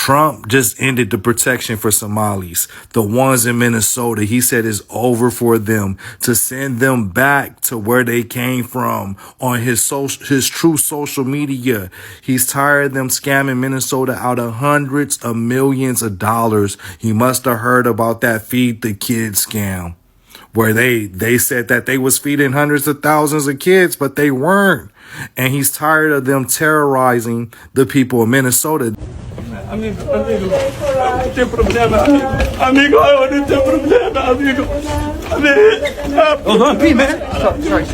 Trump just ended the protection for Somalis, the ones in Minnesota. He said it's over for them, to send them back to where they came from on his true social media. He's tired of them scamming Minnesota out of hundreds of millions of dollars. He must have heard about that Feed the Kids scam, where they said that they was feeding hundreds of thousands of kids, but they weren't. And he's tired of them terrorizing the people of Minnesota. Amigo, hold on, P, man. Sorry.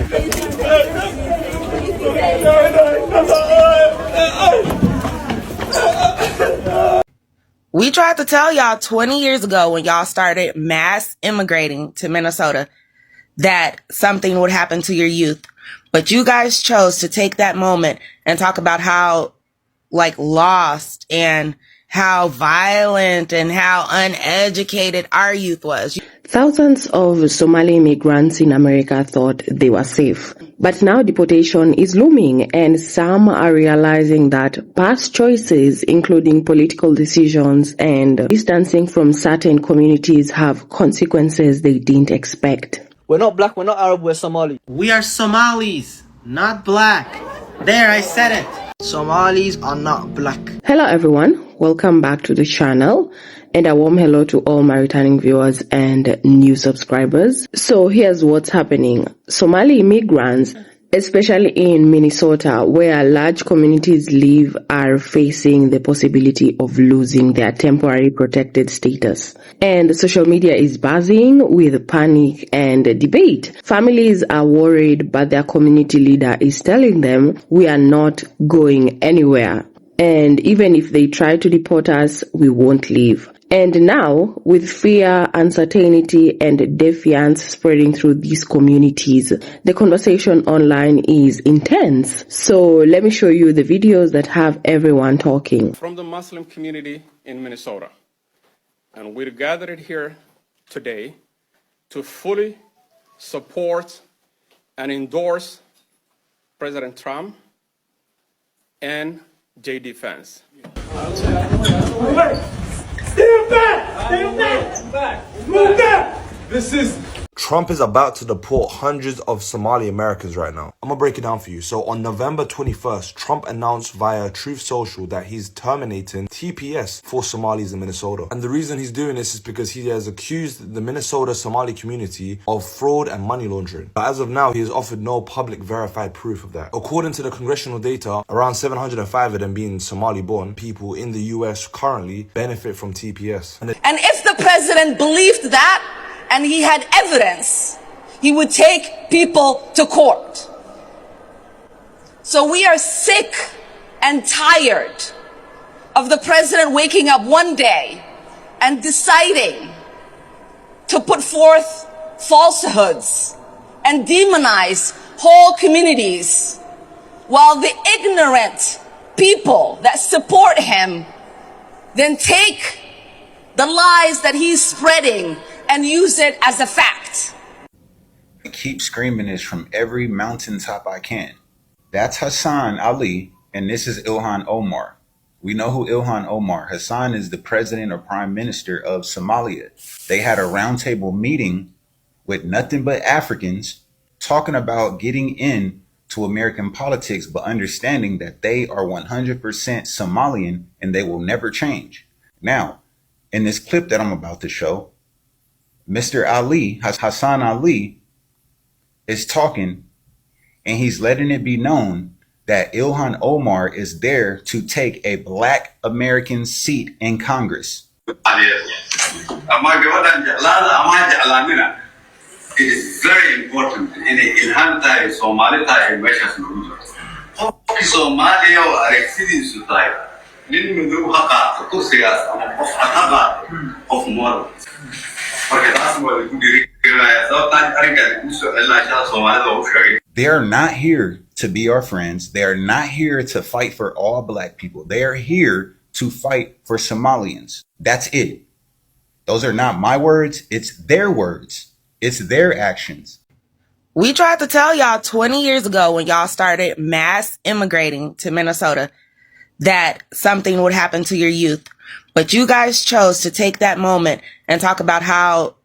We tried to tell y'all 20 years ago when y'all started mass immigrating to Minnesota that something would happen to your youth. But you guys chose to take that moment and talk about how, lost and how violent and how uneducated our youth was. Thousands of Somali immigrants in America thought they were safe. But now deportation is looming, and some are realizing that past choices, including political decisions and distancing from certain communities, have consequences they didn't expect. We're not black, we're not Arab, we're Somali. We are Somalis, not black. There, I said it. Somalis are not black. Hello everyone, welcome back to the channel, and a warm hello to all my returning viewers and new subscribers. So here's what's happening. Somali immigrants, especially in Minnesota, where large communities live, are facing the possibility of losing their temporary protected status. And social media is buzzing with panic and debate. Families are worried, but their community leader is telling them, we are not going anywhere. And even if they try to deport us, we won't leave. And now, with fear, uncertainty, and defiance spreading through these communities, the conversation online is intense. So let me show you the videos that have everyone talking. From the Muslim community in Minnesota. And we're gathered here today to fully support and endorse President Trump and JD Vance. Trump is about to deport hundreds of Somali Americans right now. I'm gonna break it down for you. So on November 21st, Trump announced via Truth Social that he's terminating TPS for Somalis in Minnesota. And the reason he's doing this is because he has accused the Minnesota Somali community of fraud and money laundering. But as of now, he has offered no public verified proof of that. According to the congressional data, around 705 of them being Somali-born people in the US currently benefit from TPS. And if the president believed that, and he had evidence, he would take people to court. So we are sick and tired of the president waking up one day and deciding to put forth falsehoods and demonize whole communities, while the ignorant people that support him then take the lies that he's spreading and use it as a fact. I keep screaming this from every mountaintop I can. That's Hassan Ali, and this is Ilhanomar. We know who Ilhanomar. Hassan is the president or prime minister of Somalia. They had a roundtable meeting with nothing but Africans talking about getting in to American politics, but understanding that they are 100% Somalian and they will never change. Now, in this clip that I'm about to show, Mr. Ali, Hassan Ali, is talking, and he's letting it be known that Ilhanomar is there to take a Black American seat in Congress. It is very important in Ilhan Somali Somalia or exceeding Sutaya. Of moral. They are not here to be our friends. They are not here to fight for all Black people. They are here to fight for Somalians. That's it. Those are not my words. It's their words. It's their actions. We tried to tell y'all 20 years ago when y'all started mass immigrating to Minnesota that something would happen to your youth. But you guys chose to take that moment and talk about how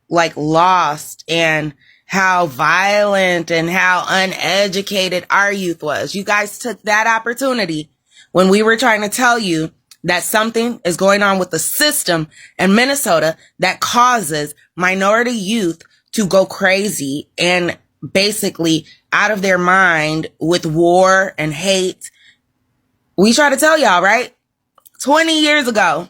lost and how violent and how uneducated our youth was. You guys took that opportunity when we were trying to tell you that something is going on with the system in Minnesota that causes minority youth to go crazy and basically out of their mind with war and hate. We try to tell y'all, right? 20 years ago,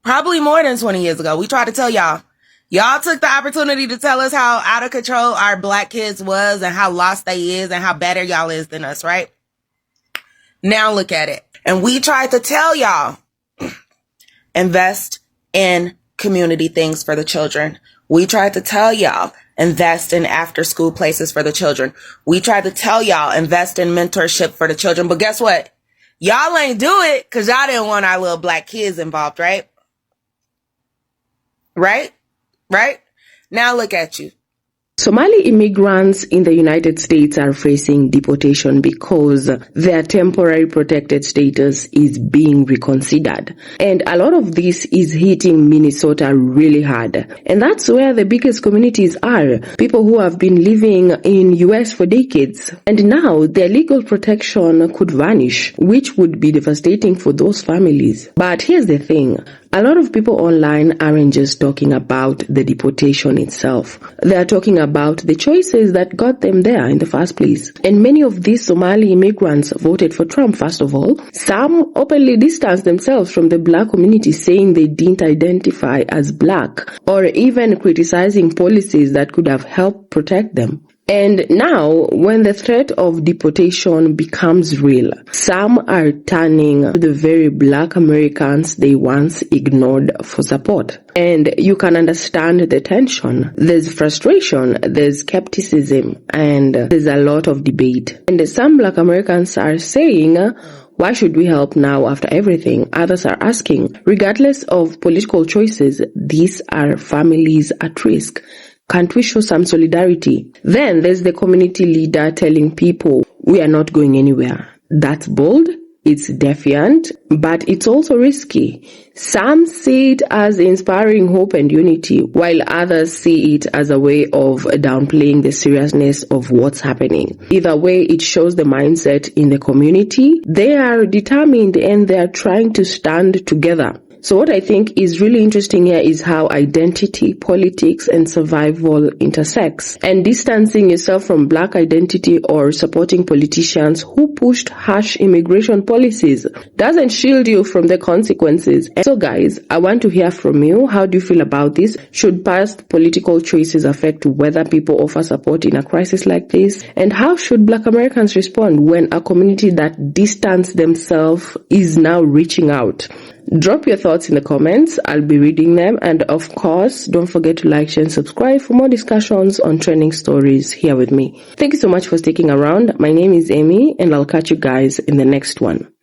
probably more than 20 years ago, we tried to tell y'all. Y'all took the opportunity to tell us how out of control our black kids was and how lost they is and how better y'all is than us, right? Now look at it. And we tried to tell y'all, invest in community things for the children. We tried to tell y'all, invest in after school places for the children. We tried to tell y'all, invest in mentorship for the children. But guess what? Y'all ain't do it because y'all didn't want our little black kids involved, right? Right? Now look at you. Somali immigrants in the United States are facing deportation because their temporary protected status is being reconsidered. And a lot of this is hitting Minnesota really hard. And that's where the biggest communities are. People who have been living in US for decades. And now their legal protection could vanish, which would be devastating for those families. But here's the thing. A lot of people online aren't just talking about the deportation itself. They are talking about the choices that got them there in the first place. And many of these Somali immigrants voted for Trump, first of all. Some openly distanced themselves from the black community, saying they didn't identify as black, or even criticizing policies that could have helped protect them. And now, when the threat of deportation becomes real, some are turning to the very black Americans they once ignored for support. And you can understand the tension. There's frustration, there's skepticism, and there's a lot of debate. And some black Americans are saying, why should we help now after everything? Others are asking, regardless of political choices, these are families at risk. Can't we show some solidarity? Then there's the community leader telling people, we are not going anywhere. That's bold, it's defiant, but it's also risky. Some see it as inspiring hope and unity, while others see it as a way of downplaying the seriousness of what's happening. Either way, it shows the mindset in the community. They are determined and they are trying to stand together. So what I think is really interesting here is how identity, politics, and survival intersects. And distancing yourself from black identity or supporting politicians who pushed harsh immigration policies doesn't shield you from the consequences. And so guys, I want to hear from you. How do you feel about this? Should past political choices affect whether people offer support in a crisis like this? And how should black Americans respond when a community that distanced themselves is now reaching out? Drop your thoughts in the comments. I'll be reading them. And of course, don't forget to like, share, and subscribe for more discussions on trending stories here with me. Thank you so much for sticking around. My name is Amy, and I'll catch you guys in the next one.